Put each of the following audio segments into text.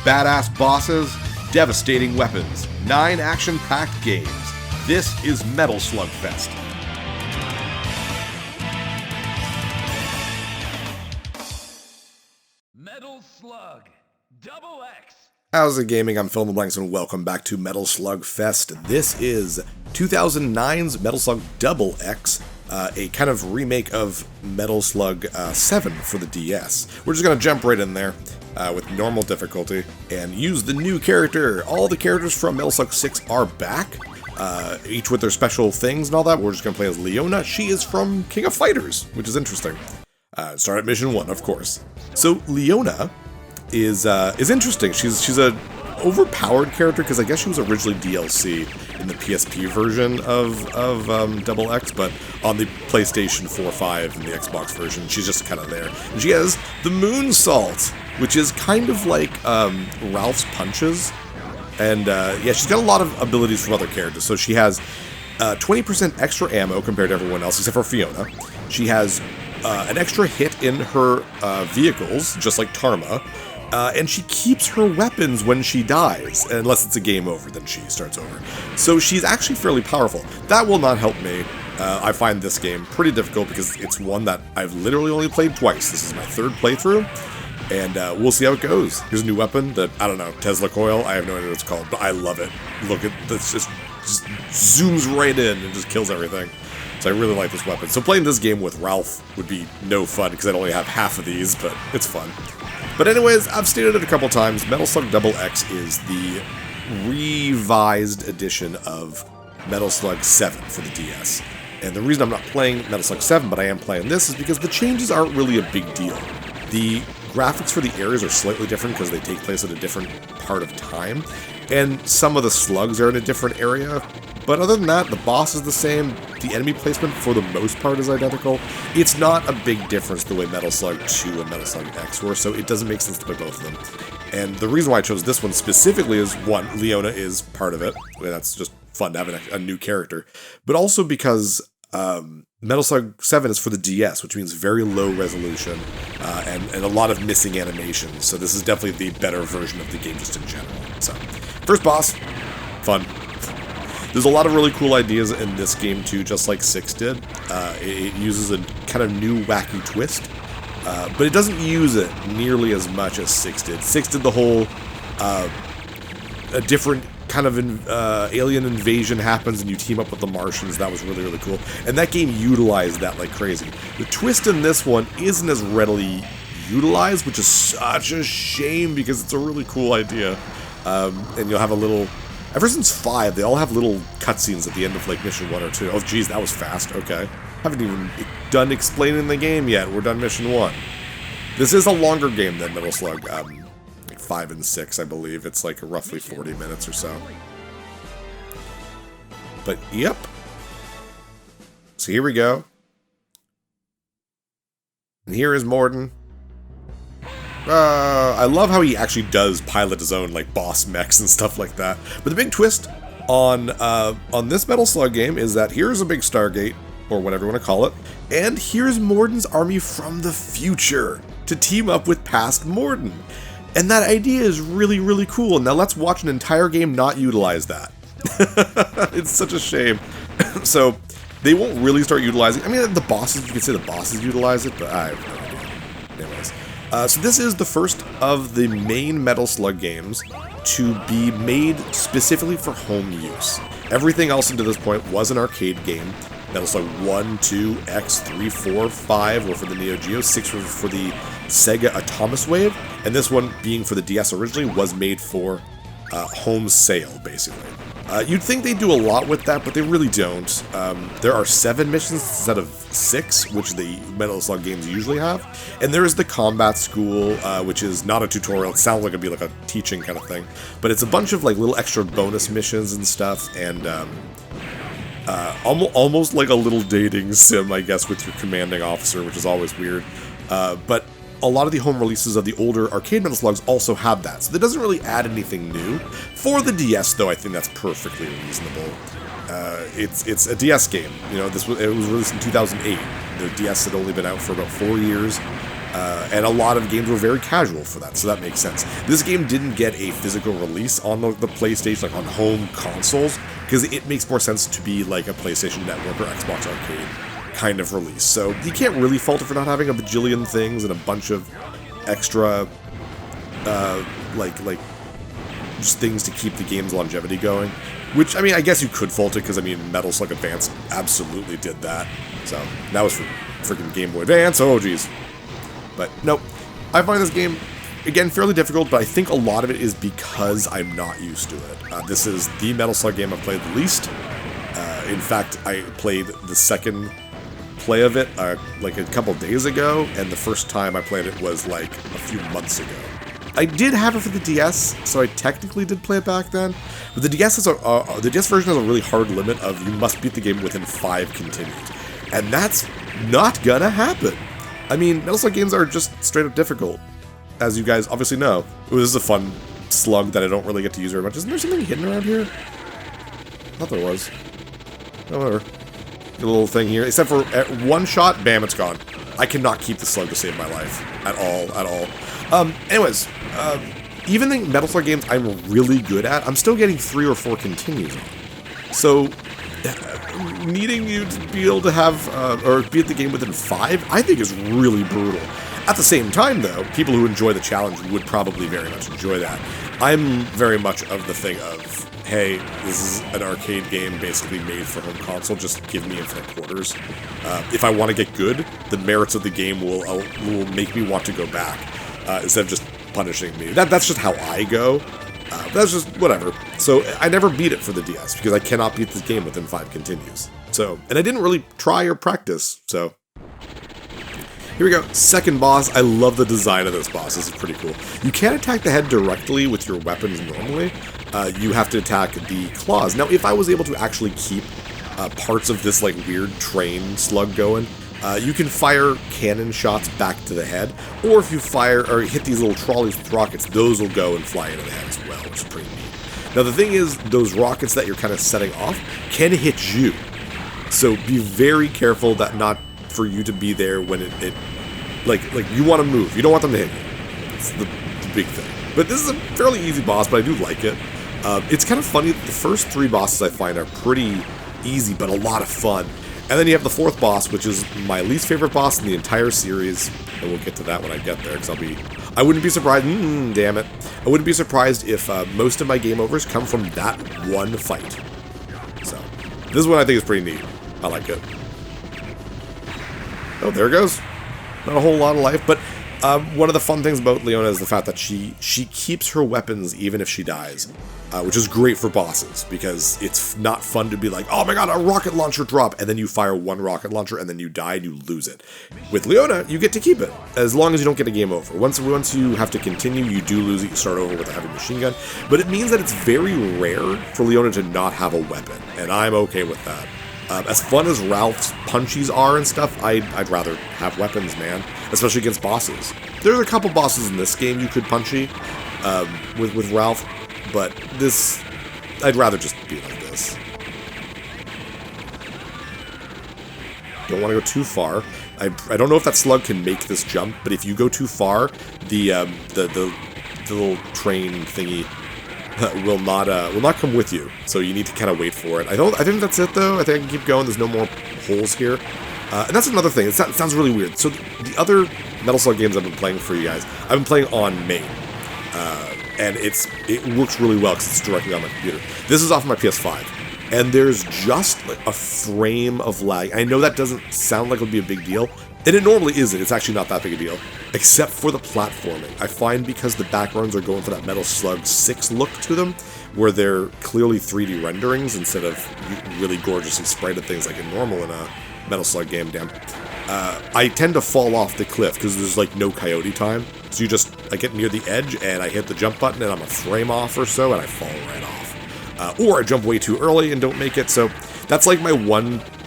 badass bosses, devastating weapons, 9 action-packed games. This is Metal Slug Fest. Metal Slug X. How's it gaming? I'm Phil Blanks and welcome back to Metal Slug Fest. This is 2009's Metal Slug X, a kind of remake of Metal Slug 7 for the DS. We're just going to jump right in there with normal difficulty and use the new character. All the characters from Metal Slug 6 are back, each with their special things and all that. We're just going to play as Leona. She is from King of Fighters, which is interesting. Start at Mission 1, of course. So Leona is interesting. She's a overpowered character because I guess she was originally DLC in the PSP version of X, but on the PlayStation 4, 5, and the Xbox version, she's just kind of there. And she has the Moonsault, which is kind of like Ralph's punches, and yeah, she's got a lot of abilities from other characters. So she has 20% extra ammo compared to everyone else except for Fiona. She has an extra hit in her vehicles, just like Tarma. And she keeps her weapons when she dies, unless it's a game over, then she starts over. So she's actually fairly powerful. That will not help me. I find this game pretty difficult because it's one that I've literally only played twice. This is my third playthrough, and we'll see how it goes. Here's a new weapon that, I don't know, Tesla Coil, I have no idea what it's called, but I love it. Look at this, just zooms right in and just kills everything. So I really like this weapon. So playing this game with Ralph would be no fun because I'd only have half of these, but it's fun. But anyways, I've stated it a couple times, Metal Slug X is the revised edition of Metal Slug 7 for the DS. And the reason I'm not playing Metal Slug 7, but I am playing this, is because the changes aren't really a big deal. The graphics for the areas are slightly different because they take place at a different part of time, and some of the slugs are in a different area. But other than that, the boss is the same, the enemy placement for the most part is identical. It's not a big difference the way Metal Slug 2 and Metal Slug X were, so it doesn't make sense to play both of them. And the reason why I chose this one specifically is, one, Leona is part of it. That's just fun to have a new character. But also because Metal Slug 7 is for the DS, which means very low resolution and a lot of missing animations. So this is definitely the better version of the game just in general. So, first boss, fun. There's a lot of really cool ideas in this game too, just like 6 did. It uses a kind of new wacky twist, but it doesn't use it nearly as much as 6 did. 6 did the whole, a different kind of alien invasion happens and you team up with the Martians. That was really, really cool. And that game utilized that like crazy. The twist in this one isn't as readily utilized, which is such a shame because it's a really cool idea. And you'll have a little... Ever since 5, they all have little cutscenes at the end of, like, Mission 1 or 2. Oh, geez, that was fast. Okay. Haven't even done explaining the game yet. We're done Mission 1. This is a longer game than Metal Slug, like 5 and 6, I believe. It's, like, roughly 40 minutes or so. But, yep. So here we go. And here is Morden. I love how he actually does pilot his own, like, boss mechs and stuff like that. But the big twist on this Metal Slug game is that here's a big Stargate, or whatever you want to call it, and here's Morden's army from the future to team up with past Morden. And that idea is really, really cool. Now let's watch an entire game not utilize that. It's such a shame. So, they won't really start utilizing... I mean, the bosses, you could say the bosses utilize it, but I have no idea. Anyways. So this is the first of the main Metal Slug games to be made specifically for home use. Everything else until this point was an arcade game. Metal Slug 1, 2, X, 3, 4, 5 were for the Neo Geo, 6 were for the Sega Atomiswave, and this one, being for the DS originally, was made for home sale, basically. You'd think they do a lot with that, but they really don't. There are 7 missions instead of 6, which the Metal Slug games usually have. And there is the Combat School, which is not a tutorial. It sounds like it'd be like a teaching kind of thing. But it's a bunch of like little extra bonus missions and stuff, and almost like a little dating sim, I guess, with your commanding officer, which is always weird. But a lot of the home releases of the older arcade Metal Slugs also have that, so that doesn't really add anything new. For the DS, though, I think that's perfectly reasonable. It's a DS game. You know, it was released in 2008. The DS had only been out for about 4 years, And a lot of games were very casual for that, so that makes sense. This game didn't get a physical release on the PlayStation, like on home consoles, because it makes more sense to be like a PlayStation Network or Xbox Arcade kind of release. So you can't really fault it for not having a bajillion things and a bunch of extra, like just things to keep the game's longevity going. Which, I mean, I guess you could fault it, because, I mean, Metal Slug Advance absolutely did that. So, that was for freaking Game Boy Advance, oh jeez. But, nope. I find this game, again, fairly difficult, but I think a lot of it is because I'm not used to it. This is the Metal Slug game I've played the least. In fact, I played the second play of it, like a couple days ago, and the first time I played it was, like, a few months ago. I did have it for the DS, so I technically did play it back then. But the DS version has a really hard limit of you must beat the game within 5 continues. And that's not gonna happen. I mean, Metal Slug games are just straight up difficult, as you guys obviously know. Ooh, this is a fun slug that I don't really get to use very much. Isn't there something hidden around here? I thought there was. Oh, whatever. A little thing here. Except for one shot, bam, it's gone. I cannot keep the slug to save my life. At all. Anyways, even the Metal Slug games I'm really good at, I'm still getting 3 or 4 continues on. So, needing you to be able to have, or beat the game within 5, I think is really brutal. At the same time, though, people who enjoy the challenge would probably very much enjoy that. I'm very much of the thing of, hey, this is an arcade game basically made for home console, just give me infinite quarters. If I want to get good, the merits of the game will make me want to go back, instead of just punishing me. That's just how I go. That's just whatever. So I never beat it for the DS, because I cannot beat this game within 5 continues. So, and I didn't really try or practice, so... Here we go, second boss. I love the design of this boss, this is pretty cool. You can't attack the head directly with your weapons normally. You have to attack the claws. Now, if I was able to actually keep parts of this like weird train slug going, you can fire cannon shots back to the head, or if you fire or hit these little trolleys with rockets, those will go and fly into the head as well, which is pretty neat. Now, the thing is, those rockets that you're kind of setting off can hit you. So be very careful that not for you to be there when it like you want to move. You don't want them to hit you. It's the big thing. But this is a fairly easy boss, but I do like it. It's kind of funny that the first 3 bosses I find are pretty easy, but a lot of fun. And then you have the 4th boss, which is my least favorite boss in the entire series. And we'll get to that when I get there, because I wouldn't be surprised, damn it. I wouldn't be surprised if most of my game overs come from that one fight. So, this is what I think is pretty neat. I like it. Oh, there it goes. Not a whole lot of life, but one of the fun things about Leona is the fact that she keeps her weapons even if she dies, which is great for bosses, because it's not fun to be like, oh my god, a rocket launcher drop, and then you fire one rocket launcher and then you die and you lose it. With Leona, you get to keep it, as long as you don't get a game over. Once you have to continue, you do lose it, you start over with a heavy machine gun, but it means that it's very rare for Leona to not have a weapon, and I'm okay with that. As fun as Ralph's punchies are and stuff, I'd rather have weapons, man. Especially against bosses. There's a couple bosses in this game you could punchy with Ralph, but this, I'd rather just be like this. Don't want to go too far. I don't know if that slug can make this jump, but if you go too far, the little train thingy will not come with you, so you need to kind of wait for it. I think that's it though. I think I can keep going. There's no more holes here, and that's another thing. It sounds really weird. So the other Metal Slug games I've been playing for you guys, I've been playing on main, and it works really well because it's directly on my computer. This is off my PS5, and there's just like a frame of lag. I know that doesn't sound like it would be a big deal, and it normally isn't. It's actually not that big a deal, except for the platforming. I find because the backgrounds are going for that Metal Slug 6 look to them, where they're clearly 3D renderings instead of really gorgeously sprited things like a normal in a Metal Slug game, I tend to fall off the cliff because there's like no coyote time. So I get near the edge and I hit the jump button and I'm a frame off or so and I fall right off. Or I jump way too early and don't make it, so that's like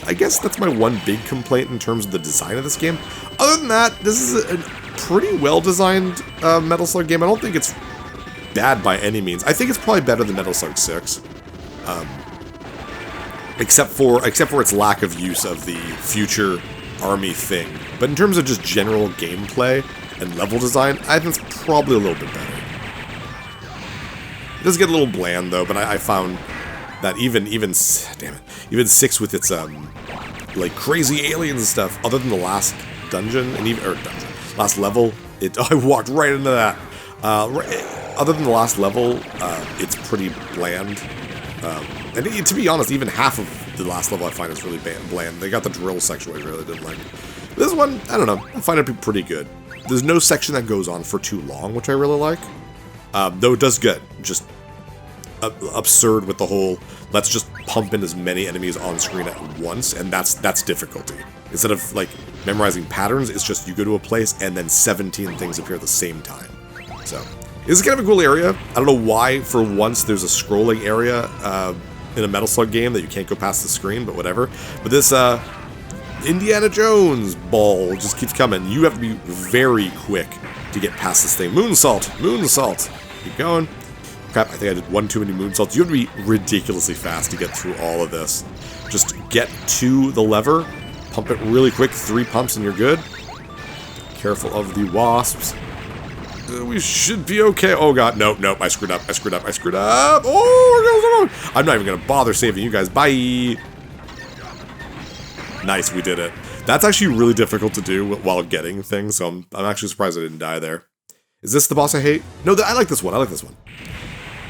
I guess that's my one big complaint in terms of the design of this game. Other than that, this is a pretty well-designed Metal Slug game. I don't think it's bad by any means. I think it's probably better than Metal Slug 6. Except for its lack of use of the future army thing. But in terms of just general gameplay and level design, I think it's probably a little bit better. It does get a little bland though, but I found that even 6 with its like crazy aliens and stuff, other than the last dungeon and last level, I walked right into that. Other than the last level, it's pretty bland. And to be honest, even half of the last level I find is really bland. They got the drill section which I really didn't like. This one, I don't know, I find it pretty good. There's no section that goes on for too long, which I really like. Though it does get just absurd with the whole, let's just pump in as many enemies on screen at once, and that's difficulty. Instead of like memorizing patterns, it's just you go to a place and then 17 things appear at the same time. So this is kind of a cool area. I don't know why for once there's a scrolling area in a Metal Slug game that you can't go past the screen, but whatever. But this Indiana Jones ball just keeps coming. You have to be very quick to get past this thing. Moonsault! Moonsault! Keep going. Crap, I think I did one too many moonsaults. You have to be ridiculously fast to get through all of this. Just get to the lever, pump it really quick, 3 pumps and you're good. Careful of the wasps. We should be okay. Oh god, nope, I screwed up. Oh, I'm not even gonna bother saving you guys. Bye! Nice, we did it. That's actually really difficult to do while getting things, so I'm actually surprised I didn't die there. Is this the boss I hate? No, I like this one.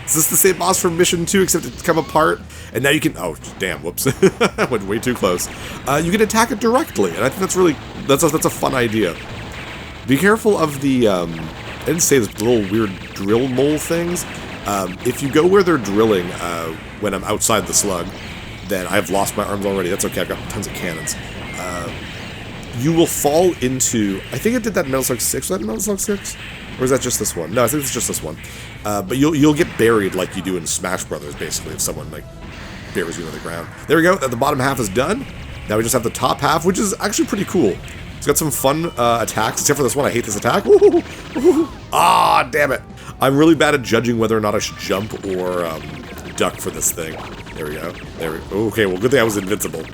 Is this the same boss from Mission 2, except it's come apart? And now you can... Oh, damn, whoops. I went way too close. You can attack it directly, and I think that's really... That's a fun idea. Be careful of the... I didn't say this little weird drill mole things. If you go where they're drilling when I'm outside the slug, then I've lost my arms already. That's okay, I've got tons of cannons. You will fall into... I think it did that in Metal Slug 6. Was that in Metal Slug 6? Or is that just this one? No, I think it's just this one. But you'll get buried like you do in Smash Brothers, basically, if someone like buries you into the ground. There we go. The bottom half is done. Now we just have the top half, which is actually pretty cool. It's got some fun attacks, except for this one. I hate this attack. Ah, damn it. I'm really bad at judging whether or not I should jump or duck for this thing. There we go. Okay, well, good thing I was invincible.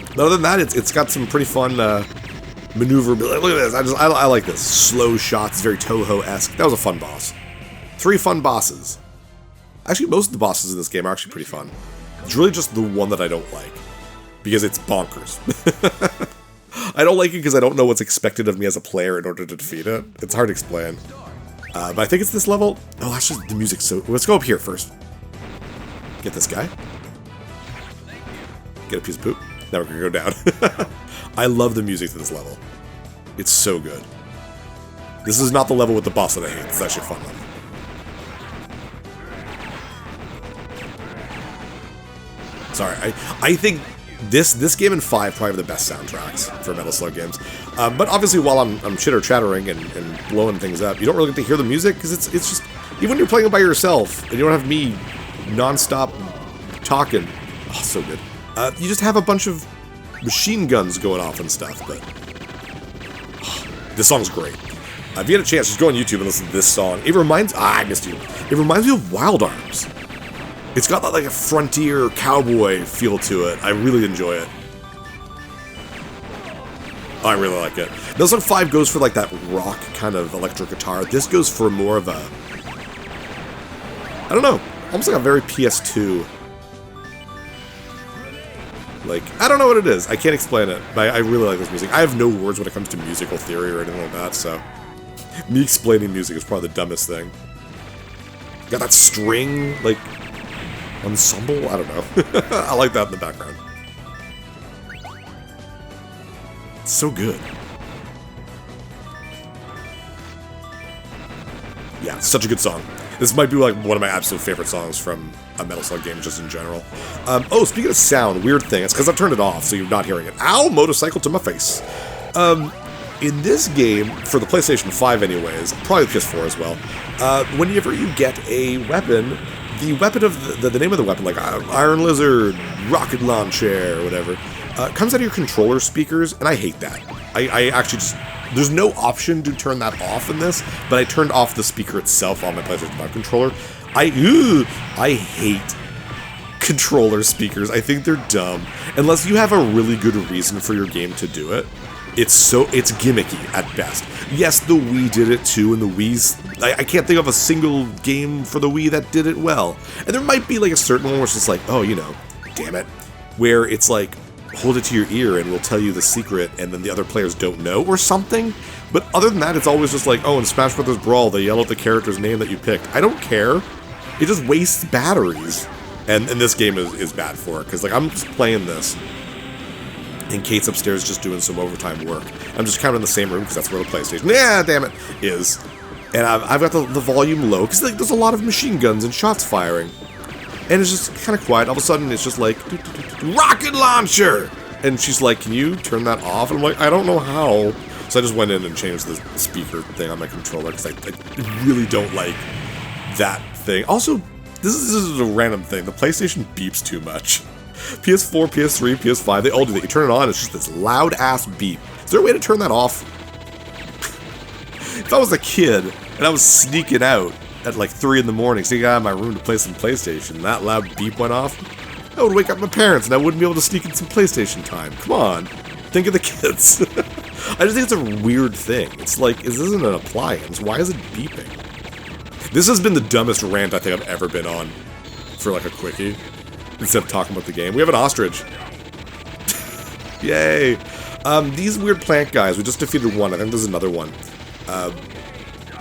But other than that, it's got some pretty fun maneuverability. Look at this. I like this. Slow shots, very Toho-esque. That was a fun boss. 3 fun bosses. Actually, most of the bosses in this game are actually pretty fun. It's really just the one that I don't like, because it's bonkers. I don't like it because I don't know what's expected of me as a player in order to defeat it. It's hard to explain. But I think it's this level. Oh, actually, the music's so... Let's go up here first. Get this guy. Get a piece of poop. Now we're gonna go down. I love the music to this level. It's so good. This is not the level with the boss that I hate. It's actually a fun level. Sorry, I think this game and 5 probably have the best soundtracks for Metal Slug games. But obviously, while I'm chitter-chattering and blowing things up, you don't really get to hear the music, because it's just... Even when you're playing it by yourself, and you don't have me non-stop talking... Oh, so good. You just have a bunch of machine guns going off and stuff, but... Oh, this song's great. If you get a chance, just go on YouTube and listen to this song. It reminds... Ah, I missed you. It reminds me of Wild Arms. It's got that, like, a frontier cowboy feel to it. I really enjoy it. I really like it. Metal Slug 5 goes for, like, that rock kind of electric guitar. This goes for more of a... I don't know. Almost like a very PS2... Like, I don't know what it is. I can't explain it, but I really like this music. I have no words when it comes to musical theory or anything like that, so... Me explaining music is probably the dumbest thing. Got that string, like... ensemble? I don't know. I like that in the background. It's so good. Yeah, it's such a good song. This might be like one of my absolute favorite songs from a Metal Slug game, just in general. Oh, speaking of sound, weird thing. It's because I've turned it off, so you're not hearing it. Ow! Motorcycle to my face. In this game, for the PlayStation 5 anyways, probably the PS4 as well, whenever you get a weapon, the weapon of the name of the weapon, like Iron Lizard, Rocket Launcher, or whatever, comes out of your controller speakers, and I hate that. I actually just... There's no option to turn that off in this, but I turned off the speaker itself on my PlayStation 5 controller. I hate controller speakers. I think they're dumb. Unless you have a really good reason for your game to do it. It's gimmicky at best. Yes, the Wii did it too, and the Wii's... I can't think of a single game for the Wii that did it well. And there might be like a certain one where it's just like, oh, you know, damn it. Where it's like, hold it to your ear and we'll tell you the secret and then the other players don't know or something. But other than that, it's always just like, oh, in Smash Bros. Brawl, they yell out the character's name that you picked. I don't care. It just wastes batteries. And this game is bad for it, because like I'm just playing this. And Kate's upstairs just doing some overtime work. I'm just kind of in the same room because that's where the PlayStation, damn it, is. And I've got the volume low because like, there's a lot of machine guns and shots firing. And it's just kind of quiet. All of a sudden, it's just like, rocket launcher! And she's like, can you turn that off? And I'm like, I don't know how. So I just went in and changed the speaker thing on my controller because I really don't like that thing. Also, this is a random thing. The PlayStation beeps too much. PS4, PS3, PS5, they all do that. You turn it on, it's just this loud-ass beep. Is there a way to turn that off? If I was a kid, and I was sneaking out at like 3 in the morning, sneaking out of my room to play some PlayStation, and that loud beep went off, I would wake up my parents, and I wouldn't be able to sneak in some PlayStation time. Come on. Think of the kids. I just think it's a weird thing. It's like, this isn't an appliance. Why is it beeping? This has been the dumbest rant I think I've ever been on for like a quickie. Instead of talking about the game. We have an ostrich. Yay. These weird plant guys, we just defeated one. I think there's another one.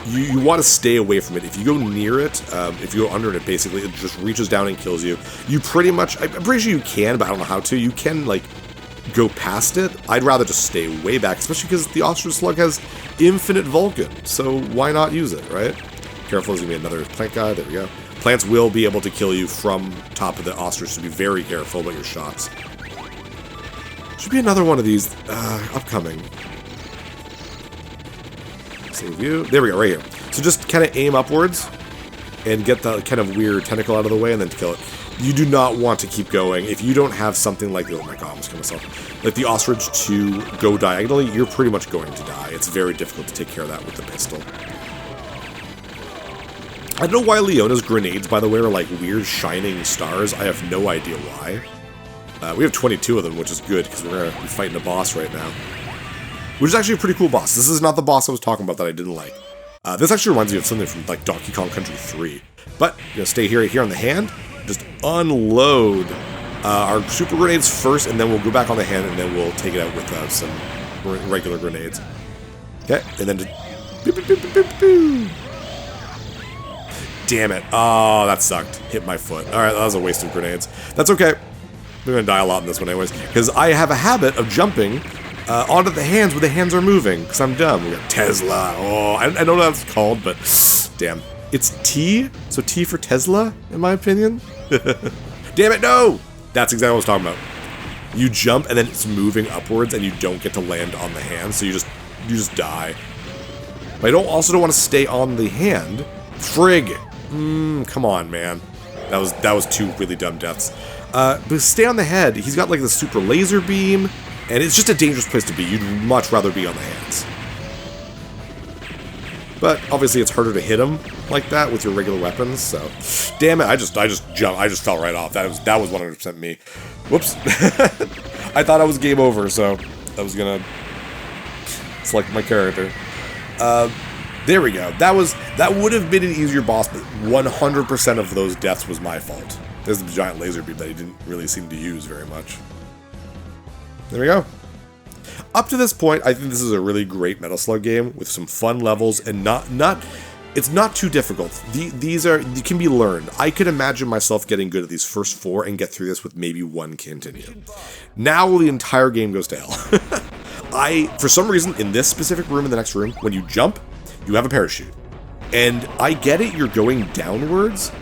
You want to stay away from it. If you go near it, if you go under it, basically, it just reaches down and kills you. You pretty much, I'm pretty sure you can, but I don't know how to. You can, like, go past it. I'd rather just stay way back, especially because the ostrich slug has infinite Vulcan. So why not use it, right? Careful, there's going to be another plant guy. There we go. Plants will be able to kill you from top of the ostrich, so be very careful about your shots. Should be another one of these upcoming. Save you. There we go, right here. So just kind of aim upwards and get the kind of weird tentacle out of the way and then kill it. You do not want to keep going. If you don't have something like, oh my god, I almost killed myself, like the ostrich to go diagonally, you're pretty much going to die. It's very difficult to take care of that with the pistol. I don't know why Leona's grenades, by the way, are like weird shining stars. I have no idea why. We have 22 of them, which is good, because we're going to be fighting a boss right now. Which is actually a pretty cool boss. This is not the boss I was talking about that I didn't like. This actually reminds me of something from like Donkey Kong Country 3. But, you know, stay here on the hand. Just unload our super grenades first, and then we'll go back on the hand, and then we'll take it out with some regular grenades. Okay, and then just... Boop, boop, boop, boop, boop. Damn it. Oh, that sucked. Hit my foot. Alright, that was a waste of grenades. That's okay. We're gonna die a lot in this one anyways. Because I have a habit of jumping onto the hands when the hands are moving. Because I'm dumb. We got Tesla. Oh, I don't know what that's called, but damn. It's T? So T for Tesla, in my opinion? Damn it, no! That's exactly what I was talking about. You jump and then it's moving upwards and you don't get to land on the hand, so you just die. But I also don't want to stay on the hand. Frig! Come on, man. That was 2 really dumb deaths. But stay on the head. He's got like the super laser beam, and it's just a dangerous place to be. You'd much rather be on the hands. But obviously it's harder to hit him like that with your regular weapons, so... Damn it, I just jumped. I just fell right off. That was 100% me. Whoops. I thought I was game over, so I was gonna select my character. There we go. That would have been an easier boss, but 100% of those deaths was my fault. There's the giant laser beam that he didn't really seem to use very much. There we go. Up to this point, I think this is a really great Metal Slug game with some fun levels and it's not too difficult. These can be learned. I could imagine myself getting good at these first 4 and get through this with maybe 1 continue. Now the entire game goes to hell. For some reason, in this specific room, in the next room, when you jump, you have a parachute. And I get it, you're going downwards,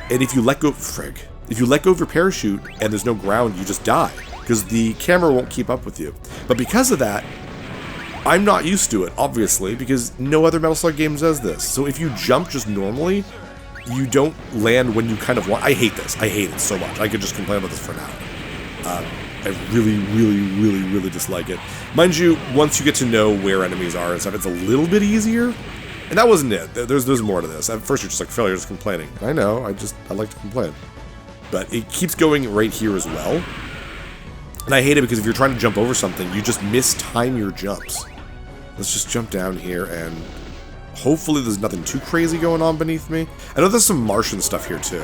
and if you let go, if you let go of your parachute and there's no ground, you just die, because the camera won't keep up with you. But because of that, I'm not used to it, obviously, because no other Metal Slug game does this. So if you jump just normally, you don't land when you kind of want. I hate this. I hate it so much. I could just complain about this for an hour. I really, really, really, really dislike it. Mind you, once you get to know where enemies are and stuff, it's a little bit easier. And that wasn't it. There's more to this. At first you're just like, Phil, you're just complaining. I know, I like to complain. but it keeps going right here as well. And I hate it because if you're trying to jump over something, you just mistime your jumps. Let's just jump down here, and hopefully there's nothing too crazy going on beneath me. I know there's some Martian stuff here too.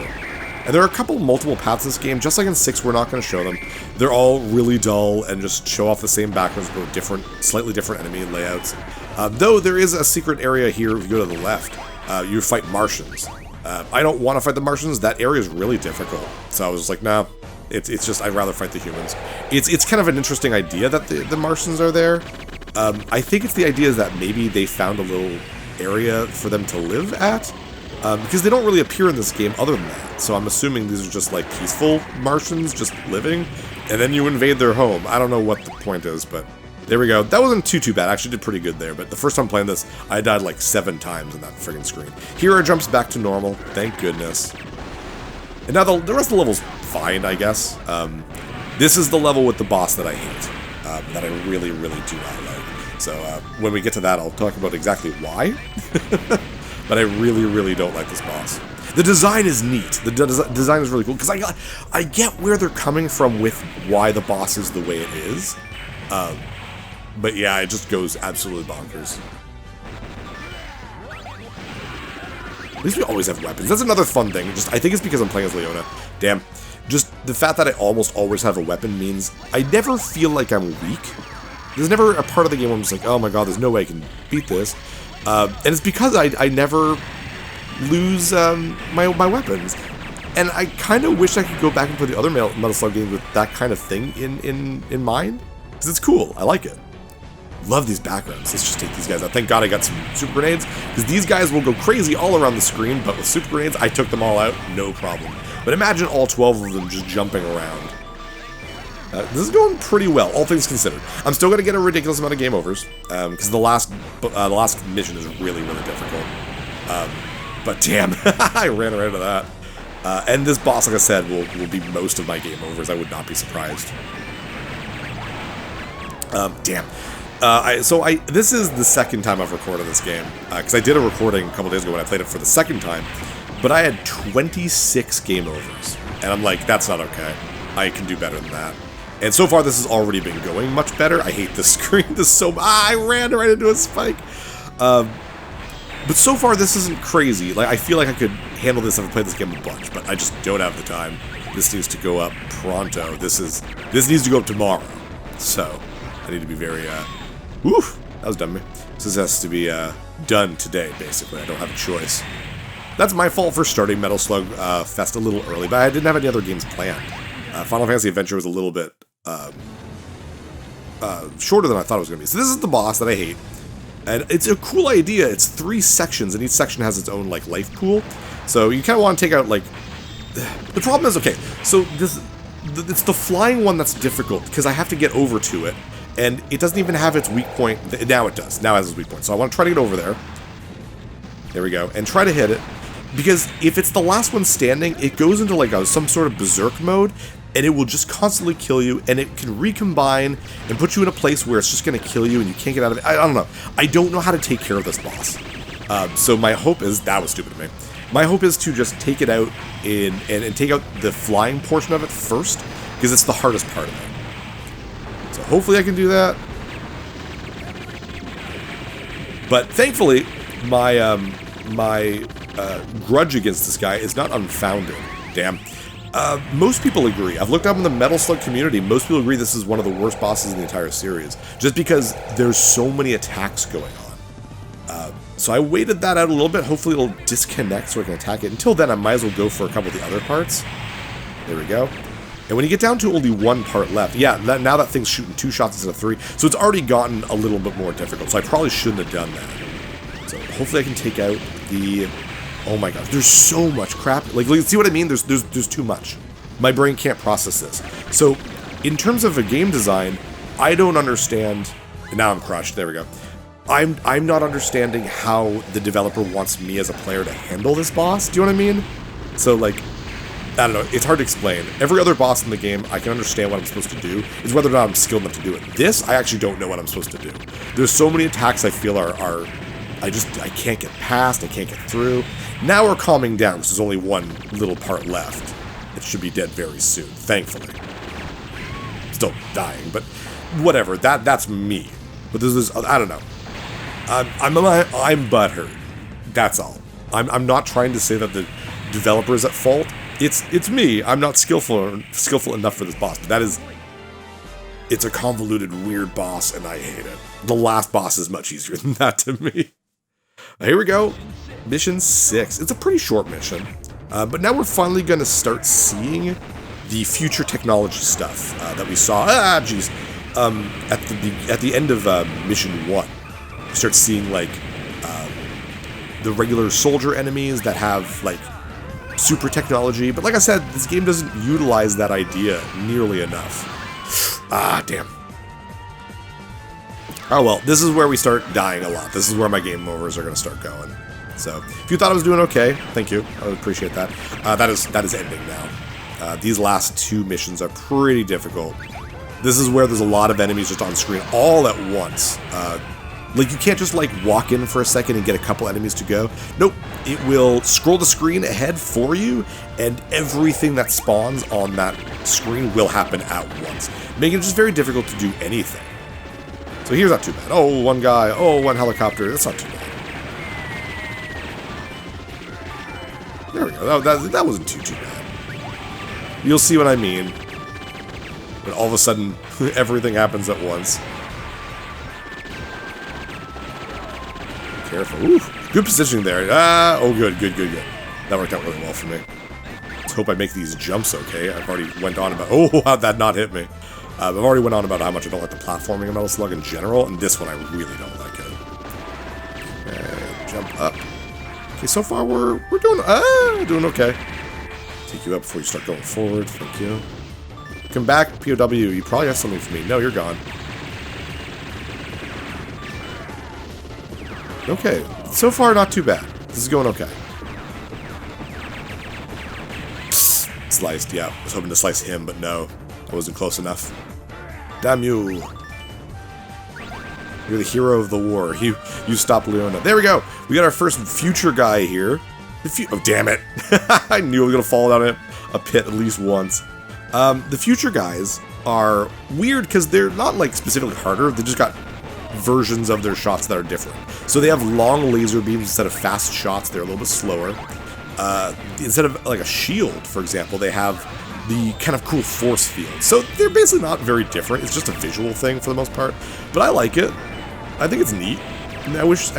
And there are a couple multiple paths in this game. Just like in 6, we're not going to show them. They're all really dull and just show off the same backgrounds but with different, slightly different enemy layouts. Though there is a secret area here if you go to the left. You fight Martians. I don't want to fight the Martians. That area is really difficult. So I was just like, nah, it's just, I'd rather fight the humans. It's kind of an interesting idea that the Martians are there. I think it's the idea that maybe they found a little area for them to live at. Because they don't really appear in this game other than that. So I'm assuming these are just like peaceful Martians just living. And then you invade their home. I don't know what the point is, but there we go. That wasn't too bad. I actually did pretty good there. But the first time playing this, I died like 7 times in that friggin' screen. Here our jumps back to normal. Thank goodness. And now the rest of the level's fine, I guess. This is the level with the boss that I hate. That I really, really do not like. So when we get to that, I'll talk about exactly why. But I really, really don't like this boss. The design is neat. The design is really cool, because I get where they're coming from with why the boss is the way it is. But yeah, it just goes absolutely bonkers. At least we always have weapons. That's another fun thing. Just I think it's because I'm playing as Leona. Damn. Just the fact that I almost always have a weapon means I never feel like I'm weak. There's never a part of the game where I'm just like, oh my god, there's no way I can beat this. And it's because I never lose my weapons. And I kind of wish I could go back and play the other Metal Slug games with that kind of thing in mind. Because it's cool. I like it. Love these backgrounds. Let's just take these guys out. Thank god I got some super grenades. Because these guys will go crazy all around the screen. But with super grenades, I took them all out. No problem. But imagine all 12 of them just jumping around. This is going pretty well, all things considered. I'm still going to get a ridiculous amount of game overs, because the last mission is really, really difficult. But damn, I ran right into that. And this boss, like I said, will be most of my game overs. I would not be surprised. Damn. This is the second time I've recorded this game, because I did a recording a couple days ago when I played it for the second time, but I had 26 game overs. And I'm like, that's not okay. I can do better than that. And so far, this has already been going much better. I hate this screen. I ran right into a spike. But so far, this isn't crazy. Like, I feel like I could handle this if I played this game a bunch, but I just don't have the time. This needs to go up pronto. This needs to go up tomorrow. So, I need to be very, woof, that was dumb of me. This has to be, done today, basically. I don't have a choice. That's my fault for starting Metal Slug Fest a little early, but I didn't have any other games planned. Final Fantasy Adventure was a little bit shorter than I thought it was going to be. So this is the boss that I hate. And it's a cool idea. It's 3 sections, and each section has its own, like, life pool. So you kind of want to take out, like... The problem is, okay, so it's the flying one that's difficult, because I have to get over to it, and it doesn't even have its weak point. Now it does. Now it has its weak point. So I want to try to get over there. There we go. And try to hit it. Because if it's the last one standing, it goes into, like, some sort of berserk mode, and it will just constantly kill you, and it can recombine and put you in a place where it's just going to kill you and you can't get out of it. I don't know. I don't know how to take care of this boss. So my hope is... That was stupid of me. My hope is to just take it out and take out the flying portion of it first, because it's the hardest part of it. So hopefully I can do that. But thankfully, my grudge against this guy is not unfounded. Damn. Most people agree. I've looked up in the Metal Slug community. Most people agree this is one of the worst bosses in the entire series, just because there's so many attacks going on. So I waited that out a little bit. Hopefully it'll disconnect so I can attack it. Until then, I might as well go for a couple of the other parts. There we go. And when you get down to only 1 part left, yeah, now that thing's shooting 2 shots instead of 3, so it's already gotten a little bit more difficult. So I probably shouldn't have done that. So hopefully I can take out the... Oh my gosh, there's so much crap. Like, see what I mean? There's too much. My brain can't process this. So, in terms of a game design, I don't understand... Now I'm crushed. There we go. I'm not understanding how the developer wants me as a player to handle this boss. Do you know what I mean? So, like, I don't know. It's hard to explain. Every other boss in the game, I can understand what I'm supposed to do. It's whether or not I'm skilled enough to do it. This, I actually don't know what I'm supposed to do. There's so many attacks I feel are I can't get past, I can't get through. Now we're calming down because there's only 1 little part left. should be dead very soon, thankfully. Still dying, but whatever. That's me. But there's this, I don't know. I'm butthurt. That's all. I'm not trying to say that the developer is at fault. It's me. I'm not skillful enough for this boss. But it's a convoluted, weird boss, and I hate it. The last boss is much easier than that to me. Here we go. Mission 6. It's a pretty short mission. But now we're finally going to start seeing the future technology stuff that we saw. At the end of Mission 1. You start seeing, like, the regular soldier enemies that have, like, super technology. But like I said, this game doesn't utilize that idea nearly enough. Damn. Oh well, this is where we start dying a lot. This is where my game overs are going to start going. So, if you thought I was doing okay, thank you. I would appreciate that. That is ending now. These last 2 missions are pretty difficult. This is where there's a lot of enemies just on screen all at once. Like, you can't just, like, walk in for a second and get a couple enemies to go. Nope. It will scroll the screen ahead for you, and everything that spawns on that screen will happen at once, making it just very difficult to do anything. So here's not too bad. Oh, one guy. Oh, one helicopter. That's not too bad. There we go. That wasn't too bad. You'll see what I mean when all of a sudden everything happens at once. Careful. Ooh, good positioning there. Oh, good. That worked out really well for me. Let's hope I make these jumps okay. I've already went on about... Oh, how'd that not hit me? I've already went on about how much I don't like the platforming in Metal Slug in general, and this one I really don't like it. And jump up. Okay, so far we're doing okay. Take you up before you start going forward. Thank you. Come back, POW. You probably have something for me. No, you're gone. Okay, so far not too bad. This is going okay. Psst, sliced, yeah. I was hoping to slice him, but no. I wasn't close enough. Damn you. You're the hero of the war. You stopped Leona. There we go. We got our first future guy here. Oh, damn it. I knew I was going to fall down a pit at least once. The future guys are weird because they're not, like, specifically harder. They just got versions of their shots that are different. So they have long laser beams instead of fast shots. They're a little bit slower. Instead of like a shield, for example, they have the kind of cool force field. So they're basically not very different. It's just a visual thing for the most part. But I like it. I think it's neat. And I wish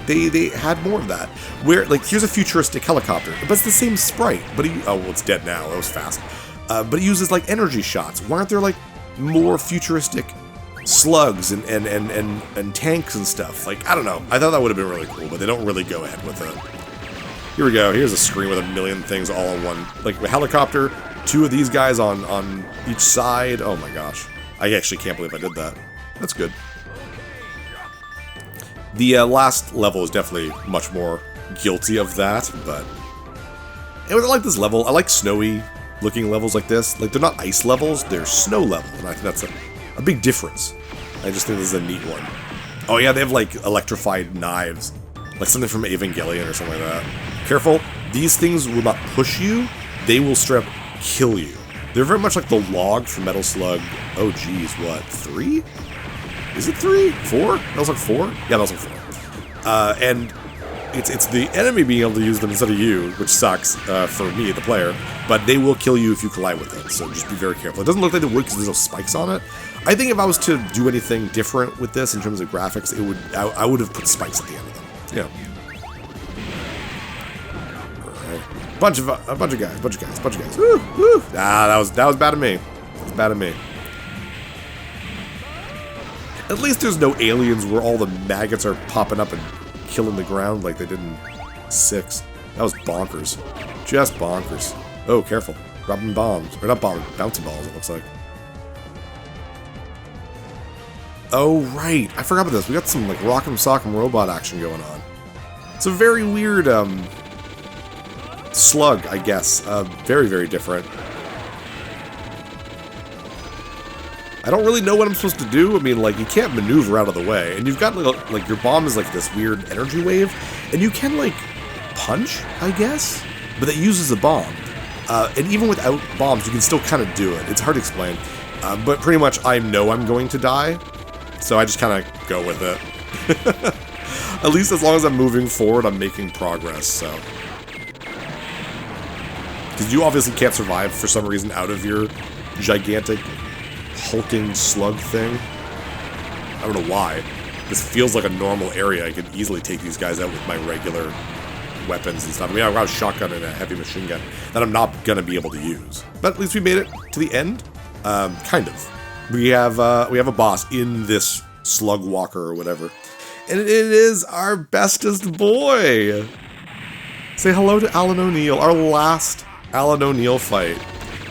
they had more of that. Where, like, here's a futuristic helicopter, but it's the same sprite. But oh, well, it's dead now. That was fast. But it uses like energy shots. Why aren't there like more futuristic slugs and tanks and stuff? Like, I don't know. I thought that would have been really cool, but they don't really go ahead with it. Here we go. Here's a screen with a million things all in one. Like a helicopter, 2 of these guys on each side. Oh my gosh. I actually can't believe I did that. That's good. The last level is definitely much more guilty of that, but I like this level. I like snowy looking levels like this. Like, they're not ice levels, they're snow levels, and I think that's a big difference. I just think this is a neat one. Oh yeah, they have like electrified knives. Like something from Evangelion or something like that. Careful, these things will not push you, they will straight up kill you. They're very much like the log from Metal Slug, oh geez, what, 3? Is it 3? 4? That was like 4? Yeah, that was like 4. And it's the enemy being able to use them instead of you, which sucks for me, the player, but they will kill you if you collide with it, so just be very careful. It doesn't look like they would because there's no spikes on it. I think if I was to do anything different with this in terms of graphics, I would have put spikes at the end of them. Yeah. Alright. A bunch of guys. Woo, woo. That was bad of me. That was bad of me. At least there's no aliens where all the maggots are popping up and killing the ground like they did in 6. That was bonkers. Just bonkers. Oh, careful. Dropping bombs. Or not bombs, bouncing balls, it looks like. Oh, right. I forgot about this. We got some, like, rock'em sock'em robot action going on. It's a very weird, slug, I guess. Very, very different. I don't really know what I'm supposed to do. I mean, like, you can't maneuver out of the way. And you've got, like, your bomb is, like, this weird energy wave. And you can, like, punch, I guess? But that uses a bomb. And even without bombs, you can still kind of do it. It's hard to explain. But pretty much I know I'm going to die, so I just kind of go with it. At least as long as I'm moving forward, I'm making progress, so. Because you obviously can't survive for some reason out of your gigantic hulking slug thing. I don't know why. This feels like a normal area. I could easily take these guys out with my regular weapons and stuff. I mean, I've got a shotgun and a heavy machine gun that I'm not going to be able to use. But at least we made it to the end. Kind of. We have a boss in this slug walker or whatever. And it is our bestest boy. Say hello to Alan O'Neill, our last Alan O'Neill fight.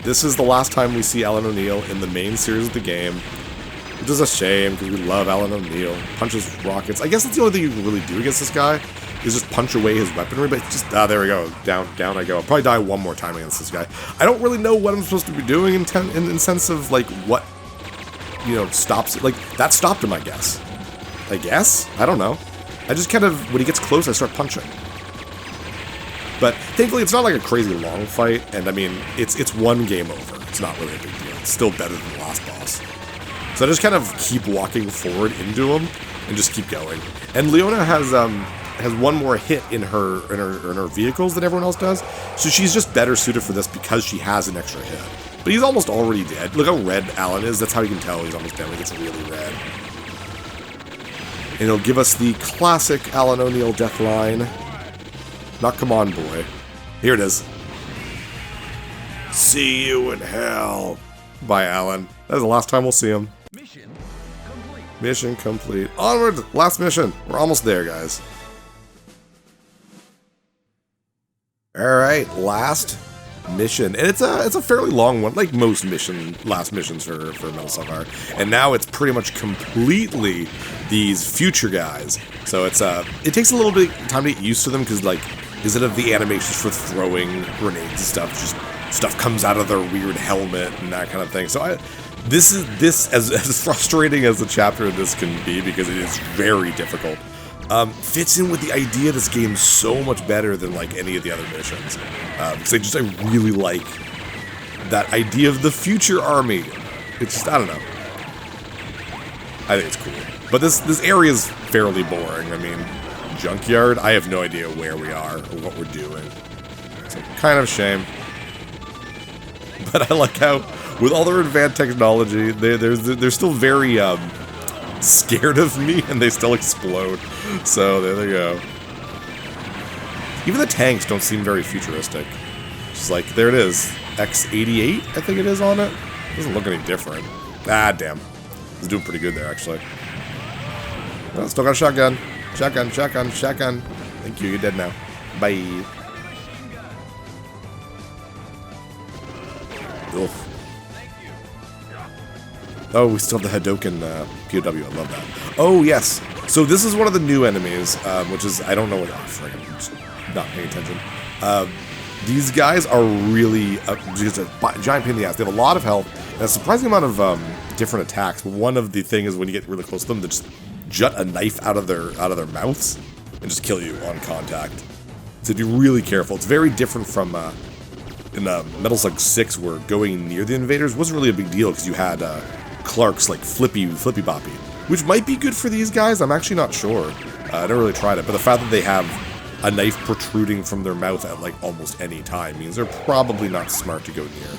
This is the last time we see Alan O'Neill in the main series of the game. Which is a shame, because we love Alan O'Neill. Punches rockets. I guess that's the only thing you can really do against this guy, is just punch away his weaponry, but it's just, there we go. Down I go. I'll probably die one more time against this guy. I don't really know what I'm supposed to be doing in sense of, like, what, you know, stops it. Like, that stopped him, I guess. I guess? I don't know. I just kind of, when he gets close, I start punching. But thankfully, it's not like a crazy long fight, and I mean, it's one game over. It's not really a big deal. It's still better than the last boss. So I just kind of keep walking forward into him and just keep going. And Leona has one more hit in her vehicles than everyone else does, so she's just better suited for this because she has an extra hit. But he's almost already dead. Look how red Alan is. That's how you can tell he's almost dead. Like, it's really red. And it'll give us the classic Alan O'Neill death line. Not come on, boy. Here it is. See you in hell. Bye, Alan. That is the last time we'll see him. Mission complete. Mission complete. Onward! Last mission. We're almost there, guys. Alright, last mission. And it's a fairly long one, like most last missions for Metal Slug are. And now it's pretty much completely these future guys. So it takes a little bit of time to get used to them, because, like, instead of the animations for throwing grenades and stuff, just stuff comes out of their weird helmet and that kind of thing. So this as frustrating as the chapter of this can be, because it is very difficult, fits in with the idea of this game so much better than, like, any of the other missions. Because I really like that idea of the future army. It's just, I don't know. I think it's cool. But this area is fairly boring. I mean, junkyard, I have no idea where we are or what we're doing. It's kind of a shame. But I like how, with all their advanced technology, they're still very scared of me, and they still explode. So there they go. Even the tanks don't seem very futuristic. Just like, there it is. X88, I think it is on it. Doesn't look any different. Ah, damn. It's doing pretty good there, actually. Oh, still got a shotgun. Shotgun. Thank you, you're dead now. Bye. Ugh. Oh, we still have the Hadoken POW. I love that. Oh, yes. So this is one of the new enemies, which is, I don't know what... Oh, frick, I'm just not paying attention. These guys are really just a giant pain in the ass. They have a lot of health and a surprising amount of different attacks. But one of the things is when you get really close to them, they just jut a knife out of their mouths and just kill you on contact. So be really careful. It's very different from in Metal Slug 6, where going near the invaders wasn't really a big deal because you had Clark's like flippy boppy, which might be good for these guys. I'm actually not sure. I never really tried it, but the fact that they have a knife protruding from their mouth at like almost any time means they're probably not smart to go near.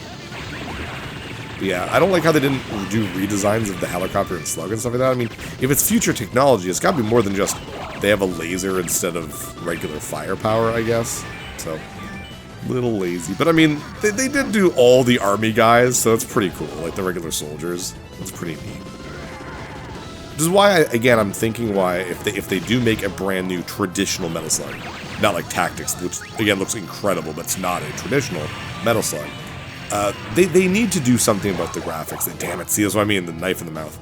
But yeah, I don't like how they didn't do redesigns of the helicopter and slug and stuff like that. I mean, if it's future technology, it's gotta be more than just they have a laser instead of regular firepower, I guess. So, a little lazy. But I mean, they did do all the army guys, so it's pretty cool. Like the regular soldiers. It's pretty neat. Which is why, again, I'm thinking why, if they do make a brand new traditional Metal Slug, not like Tactics, which, again, looks incredible, but it's not a traditional Metal Slug, they need to do something about the graphics. Damn it, see, that's what I mean, the knife in the mouth.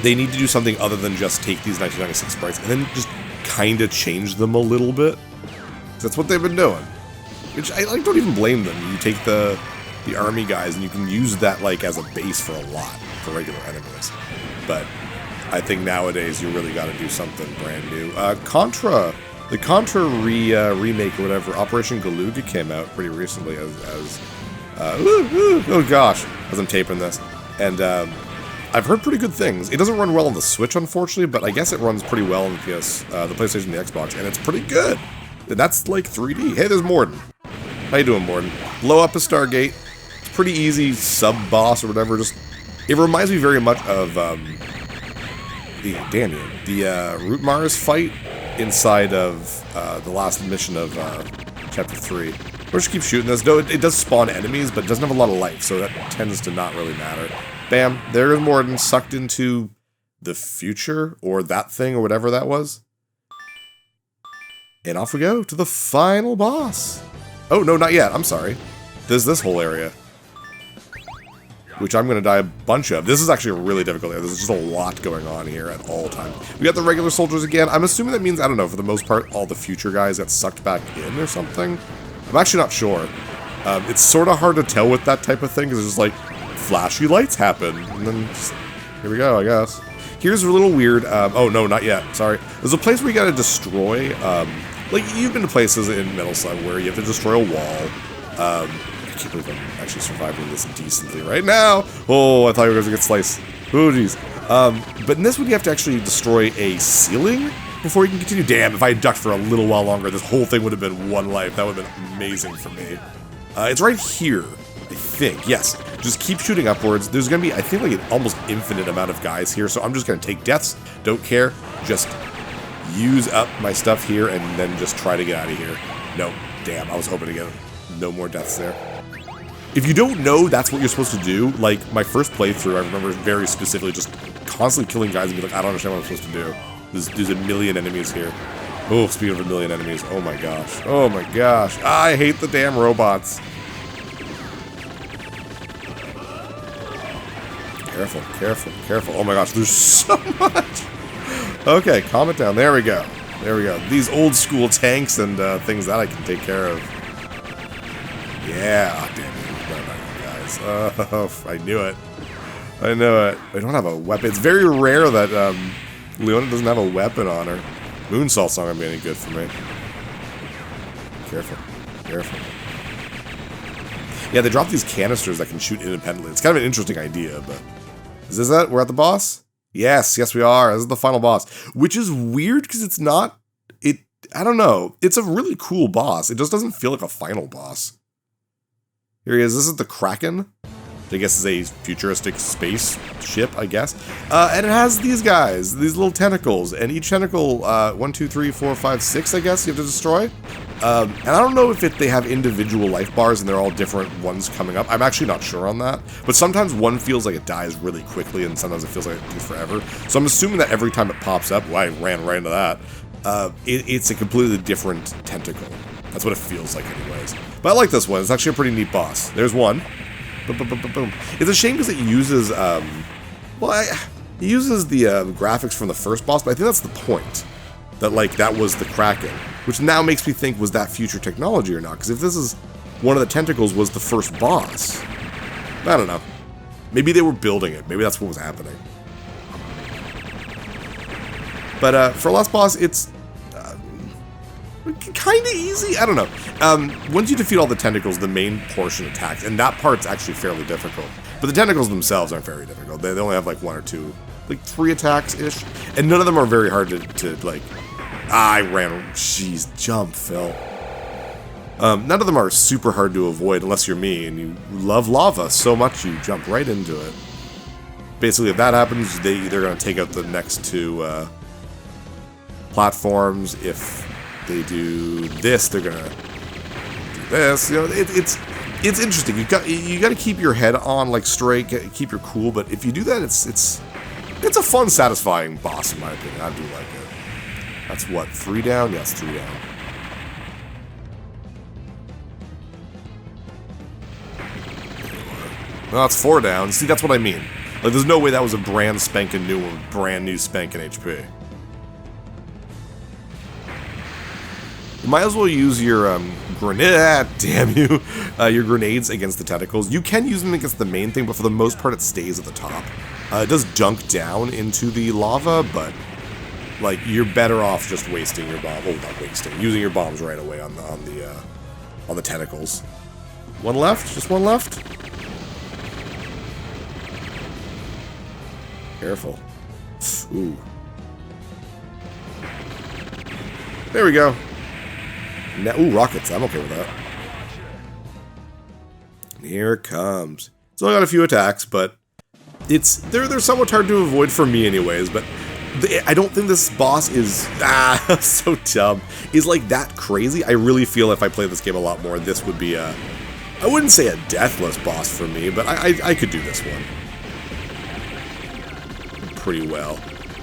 They need to do something other than just take these 1996 sprites and then just kind of change them a little bit. That's what they've been doing. Which, I don't even blame them. You take the army guys and you can use that, like, as a base for a lot. For regular enemies, but I think nowadays you really got to do something brand new. Contra The Contra remake or whatever, Operation Galuga, came out pretty recently oh gosh, as I'm taping this. And I've heard pretty good things. It doesn't run well on the Switch, unfortunately, but I guess it runs pretty well on the PlayStation and the Xbox, and it's pretty good. And that's like 3D. Hey, there's Morden. How you doing, Morden? Blow up a Stargate. It's pretty easy sub-boss or whatever. It reminds me very much of the Root Mars fight inside of the last mission of Chapter 3. We'll just keep shooting this. No, it does spawn enemies, but it doesn't have a lot of life, so that tends to not really matter. Bam, there's Morden sucked into the future, or that thing, or whatever that was. And off we go to the final boss. Oh, no, not yet. I'm sorry. There's this whole area, which I'm going to die a bunch of. This is actually a really difficult area. There's just a lot going on here at all times. We got the regular soldiers again. I'm assuming that means, I don't know, for the most part, all the future guys got sucked back in or something. I'm actually not sure. It's sort of hard to tell with that type of thing, because it's just like, flashy lights happen, and then just, here we go, I guess. Here's a little weird, oh no, not yet, sorry. There's a place where you gotta destroy, like, you've been to places in Metal Slug where you have to destroy a wall. I can't believe I'm actually surviving this decently right now. Oh, I thought you were gonna get sliced. Oh, jeez. But in this one, you have to actually destroy a ceiling before you can continue. Damn, if I had ducked for a little while longer, this whole thing would have been one life. That would have been amazing for me. It's right here, I think. Yes, just keep shooting upwards. There's gonna be, I think, like an almost infinite amount of guys here, so I'm just gonna take deaths. Don't care. Just use up my stuff here and then just try to get out of here. No, damn, I was hoping to get no more deaths there. If you don't know that's what you're supposed to do, like my first playthrough, I remember very specifically just constantly killing guys and be like, I don't understand what I'm supposed to do. There's a million enemies here. Oh, speaking of a million enemies, oh my gosh. Oh my gosh. I hate the damn robots. Careful, careful, careful. Oh my gosh, there's so much. Okay, calm it down. There we go. There we go. These old school tanks and things that I can take care of. Yeah, oh, damn it. No, guys. Oh, I knew it. I knew it. I don't have a weapon. It's very rare that Leona doesn't have a weapon on her. Moonsault's not gonna be any good for me. Careful. Careful. Yeah, they drop these canisters that can shoot independently. It's kind of an interesting idea, but... Is this it? We're at the boss? Yes, yes we are. This is the final boss. Which is weird, because it's not... I don't know. It's a really cool boss. It just doesn't feel like a final boss. Here he is. This is the Kraken. Which I guess is a futuristic space ship, I guess. And it has these guys. These little tentacles. And each tentacle, 1, 2, 3, 4, 5, 6, I guess, you have to destroy. And I don't know if they have individual life bars and they're all different ones coming up. I'm actually not sure on that. But sometimes one feels like it dies really quickly and sometimes it feels like it takes forever. So I'm assuming that every time it pops up, well, I ran right into that, it's a completely different tentacle. That's what it feels like anyways. But I like this one. It's actually a pretty neat boss. There's one. Boom, boom, boom, boom, boom. It's a shame because it uses, it uses the graphics from the first boss, but I think that's the point. That, like, that was the Kraken. Which now makes me think, was that future technology or not? Because if this is one of the tentacles was the first boss, I don't know. Maybe they were building it. Maybe that's what was happening. But for last boss, it's kind of easy. I don't know. Once you defeat all the tentacles, the main portion attacks, and that part's actually fairly difficult. But the tentacles themselves aren't very difficult. They only have like 1 or 2, like 3 attacks-ish, and none of them are very hard to like. I ran. Jeez, jump, Phil. None of them are super hard to avoid unless you're me and you love lava so much you jump right into it. Basically, if that happens, they're going to take out the next 2 platforms. If they do this, they're going to do this. You know, it's interesting. You got to keep your head on like straight, keep your cool. But if you do that, it's a fun, satisfying boss in my opinion. I do like it. That's what, 3 down? Yes, 3 down. No, that's 4 down. See, that's what I mean. Like, there's no way that was a brand spanking new one, brand new spanking HP. You might as well use your grenade. Damn you! Your grenades against the tentacles. You can use them against the main thing, but for the most part, it stays at the top. It does dunk down into the lava, but Like, you're better off just wasting your bomb. Well, not wasting. Using your bombs right away on the tentacles. One left? Just one left? Careful. Ooh. There we go. Now, ooh, rockets. I'm okay with that. Here it comes. It's only got a few attacks, but they're somewhat hard to avoid for me anyways, but I don't think this boss is so dumb. Is like that crazy. I really feel if I play this game a lot more, this would be I wouldn't say a deathless boss for me, but I could do this one pretty well.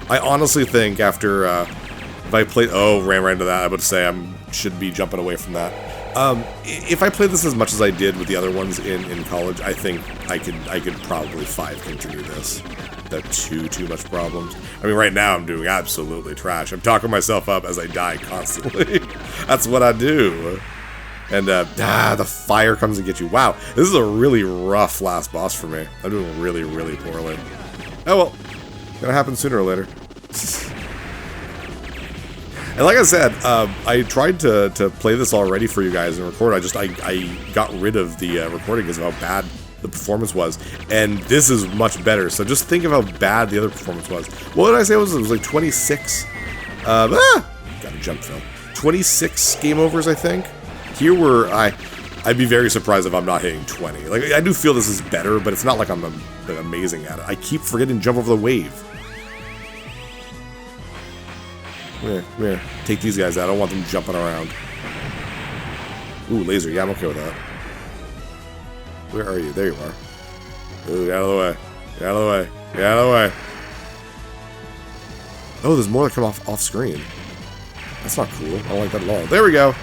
I honestly think after if I play ran right into that, I would say I should be jumping away from that. If I played this as much as I did with the other ones in college, I think I could probably 5 continue this. Without too much problems. I mean, right now I'm doing absolutely trash. I'm talking myself up as I die constantly. That's what I do. And the fire comes and gets you. Wow, this is a really rough last boss for me. I'm doing really, really poorly. Oh well, gonna happen sooner or later. And like I said, I tried to play this already for you guys and record. I got rid of the recording because of how bad the performance was, and this is much better. So just think of how bad the other performance was. What did I say it was? It was like 26. Gotta jump, Phil. 26 game overs, I think. Here I'd be very surprised if I'm not hitting 20. Like, I do feel this is better, but it's not like I'm amazing at it. I keep forgetting to jump over the wave. Come here. Take these guys out. I don't want them jumping around. Ooh, laser. Yeah, I'm okay with that. Where are you? There you are. Ooh, get out of the way. Get out of the way. Get out of the way. Oh, there's more that come off screen. That's not cool. I don't like that at all. There we go.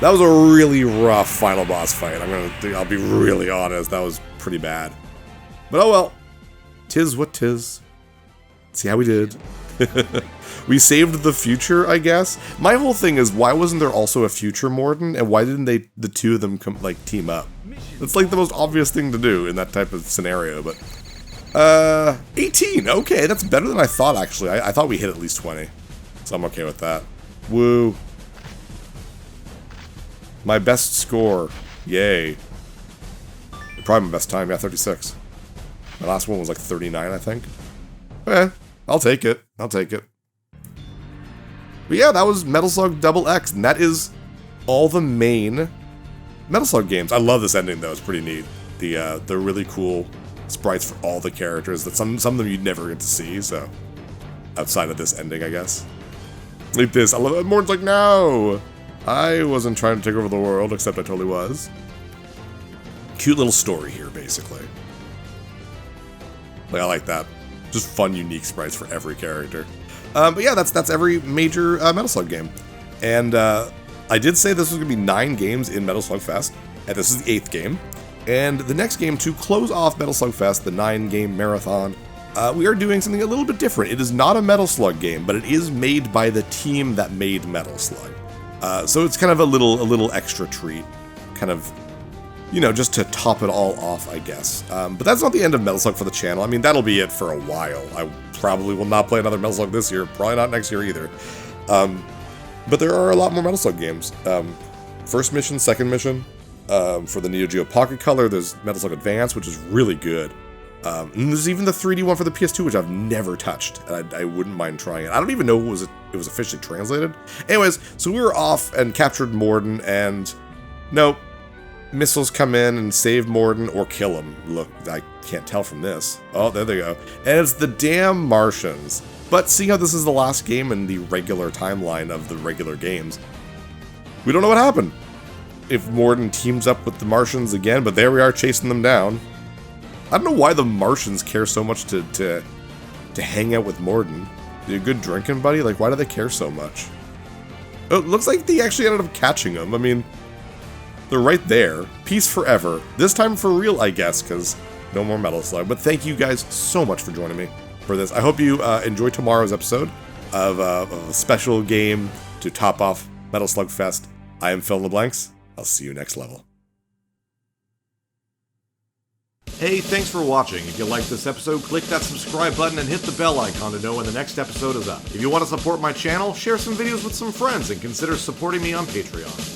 That was a really rough final boss fight. I'll be really honest. That was pretty bad. But oh well. Tis what tis. See how we did. We saved the future, I guess. My whole thing is, why wasn't there also a future Morden, and why didn't the two of them team up? It's like the most obvious thing to do in that type of scenario, but 18. Okay, that's better than I thought. Actually, I thought we hit at least 20, so I'm okay with that. Woo! My best score, yay! Probably my best time. Yeah, 36. My last one was like 39, I think. Okay, I'll take it. I'll take it. But yeah, that was Metal Slug X, and that is all the main Metal Slug games. I love this ending though; it's pretty neat. The really cool sprites for all the characters that some of them you'd never get to see. So outside of this ending, I guess. Like this, I love it. Morden's like, no, I wasn't trying to take over the world, except I totally was. Cute little story here, basically. Like, I like that. Just fun, unique sprites for every character. But yeah, that's every major Metal Slug game. And I did say this was going to be 9 games in Metal Slug Fest, and this is the 8th game. And the next game, to close off Metal Slug Fest, the 9-game marathon, we are doing something a little bit different. It is not a Metal Slug game, but it is made by the team that made Metal Slug. So it's kind of a little extra treat, kind of, you know, just to top it all off, I guess. But that's not the end of Metal Slug for the channel. I mean, that'll be it for a while. I probably will not play another Metal Slug this year, probably not next year either. But there are a lot more Metal Slug games. First mission, second mission. For the Neo Geo Pocket Color, there's Metal Slug Advance, which is really good. And there's even the 3D one for the PS2, which I've never touched, and I wouldn't mind trying it. I don't even know it was officially translated. Anyways, so we were off and captured Morden, and nope. Missiles come in and save Morden or kill him. Look, I can't tell from this. Oh, there they go. And it's the damn Martians. But seeing how this is the last game in the regular timeline of the regular games, we don't know what happened. If Morden teams up with the Martians again, but there we are chasing them down. I don't know why the Martians care so much to hang out with Morden. You a good drinking buddy? Like, why do they care so much? Oh, it looks like they actually ended up catching him. I mean, they're right there. Peace forever. This time for real, I guess, because no more Metal Slug. But thank you guys so much for joining me for this. I hope you enjoy tomorrow's episode of a special game to top off Metal Slug Fest. I am Phil LeBlancs. I'll see you next level. Hey, thanks for watching. If you liked this episode, click that subscribe button and hit the bell icon to know when the next episode is up. If you want to support my channel, share some videos with some friends and consider supporting me on Patreon.